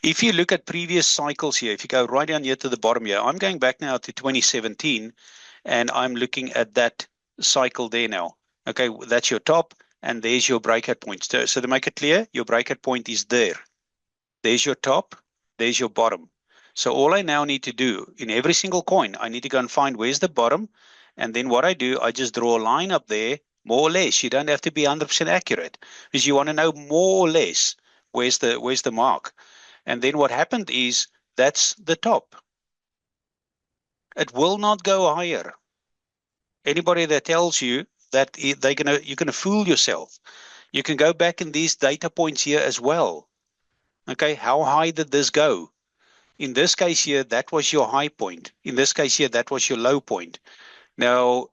If you look at previous cycles here, if you go right down here to the bottom here, I'm going back now to 2017, and I'm looking at that cycle there now. Okay, that's your top, and there's your breakout point. So to make it clear, your breakout point is there. There's your top, there's your bottom. So all I now need to do in every single coin, I need to go and find where's the bottom, and then what I do, I just draw a line up there, more or less. You don't have to be 100% accurate, because you want to know more or less where's the mark. And then what happened is that's the top. It will not go higher. Anybody that tells you that you're gonna fool yourself. You can go back in these data points here as well. Okay, how high did this go? In this case here, that was your high point. In this case here, that was your low point. Now,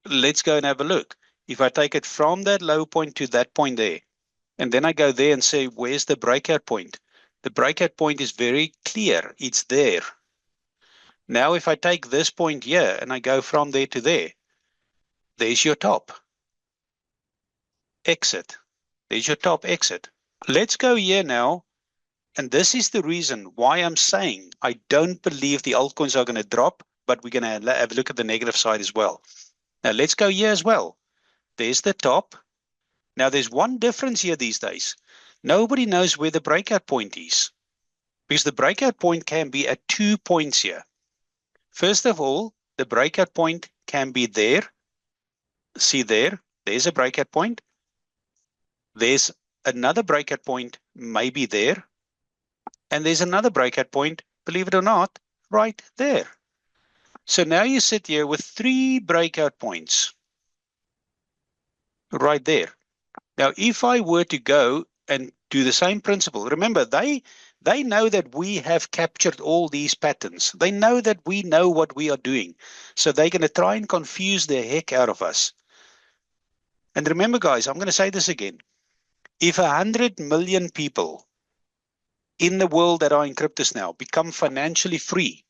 let's go and have a look. If I take it from that low point to that point there, and then I go there and say, where's the breakout point? The breakout point is very clear. It's there. Now, if I take this point here and I go from there to there, there's your top. Exit. There's your top exit. Let's go here now. And this is the reason why I'm saying I don't believe the altcoins are going to drop, but we're going to have a look at the negative side as well. Now, let's go here as well. There's the top. Now, there's one difference here these days. Nobody knows where the breakout point is, because the breakout point can be at 2 points here. First of all, the breakout point can be there. See there, there's a breakout point. There's another breakout point maybe there. And there's another breakout point, believe it or not, right there. So now you sit here with 3 breakout points right there. Now, if I were to go and do the same principle, remember, they know that we have captured all these patterns. They know that we know what we are doing. So they're going to try and confuse the heck out of us. And remember, guys, I'm going to say this again. If 100 million people in the world that are in cryptos now become financially free,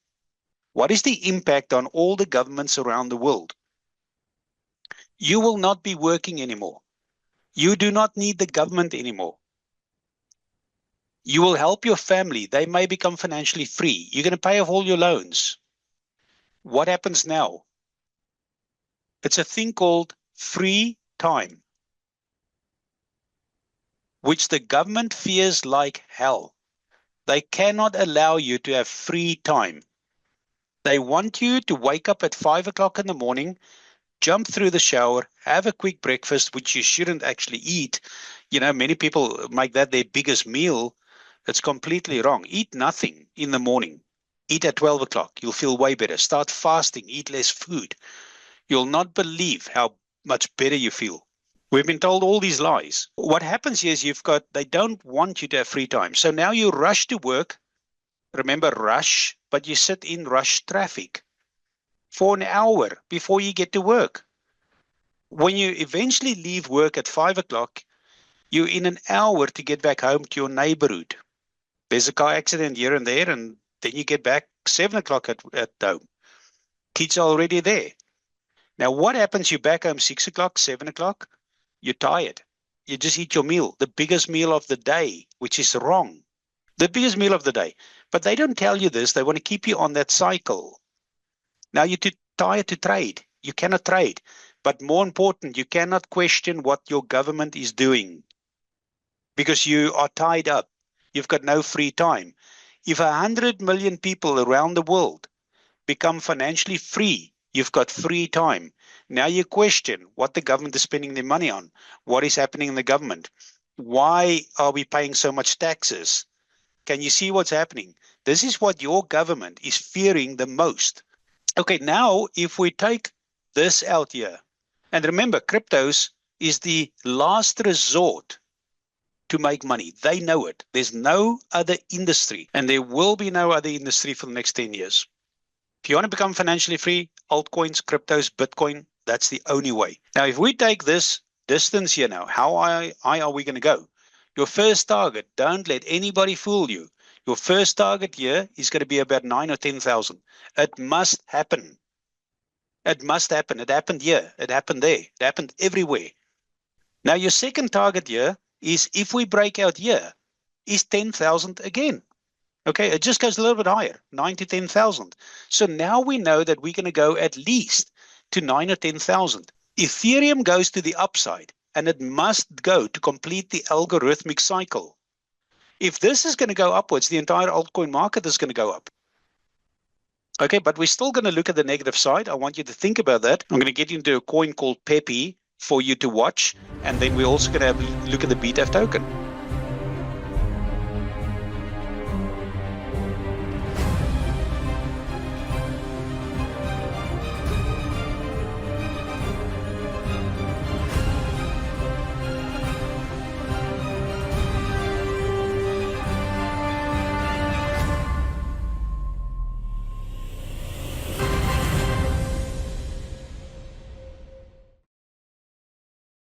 what is the impact on all the governments around the world? You will not be working anymore. You do not need the government anymore. You will help your family. They may become financially free. You're going to pay off all your loans. What happens now? It's a thing called free time, which the government fears like hell. They cannot allow you to have free time. They want you to wake up at 5 o'clock in the morning, jump through the shower, have a quick breakfast, which you shouldn't actually eat. You know, many people make that their biggest meal. It's completely wrong. Eat nothing in the morning. Eat at 12 o'clock. You'll feel way better. Start fasting. Eat less food. You'll not believe how much better you feel. We've been told all these lies. What happens here is they don't want you to have free time. So now you rush to work. Remember, rush, but you sit in rush traffic for an hour before you get to work. When you eventually leave work at 5 o'clock, you're in an hour to get back home to your neighborhood. There's a car accident here and there, and then you get back 7 o'clock at home. Kids are already there. Now, what happens? You're back home 6 o'clock, 7 o'clock. You're tired. You just eat your meal, the biggest meal of the day, which is wrong. The biggest meal of the day. But they don't tell you this. They want to keep you on that cycle. Now you're too tired to trade. You cannot trade. But more important, you cannot question what your government is doing, because you are tied up. You've got no free time. If 100 million people around the world become financially free, you've got free time. Now you question what the government is spending their money on. What is happening in the government? Why are we paying so much taxes? Can you see what's happening? This is what your government is fearing the most. Okay, now if we take this out here, and remember, cryptos is the last resort to make money. They know it. There's no other industry, and there will be no other industry for the next 10 years. If you want to become financially free, altcoins, cryptos, Bitcoin, that's the only way. Now, if we take this distance here now, how high are we going to go? Your first target, don't let anybody fool you. Your first target here is going to be about 9 or 10,000. It must happen. It must happen. It happened here. It happened there. It happened everywhere. Now, your second target here is if we break out here, is 10,000 again. Okay, it just goes a little bit higher, 9 to 10,000. So now we know that we're going to go at least to 9 or 10,000. Ethereum goes to the upside, and it must go to complete the algorithmic cycle. If this is going to go upwards, the entire altcoin market is going to go up. Okay, but we're still going to look at the negative side. I want you to think about that. I'm going to get into a coin called Pepe for you to watch, and then we're also going to have a look at the BTF token.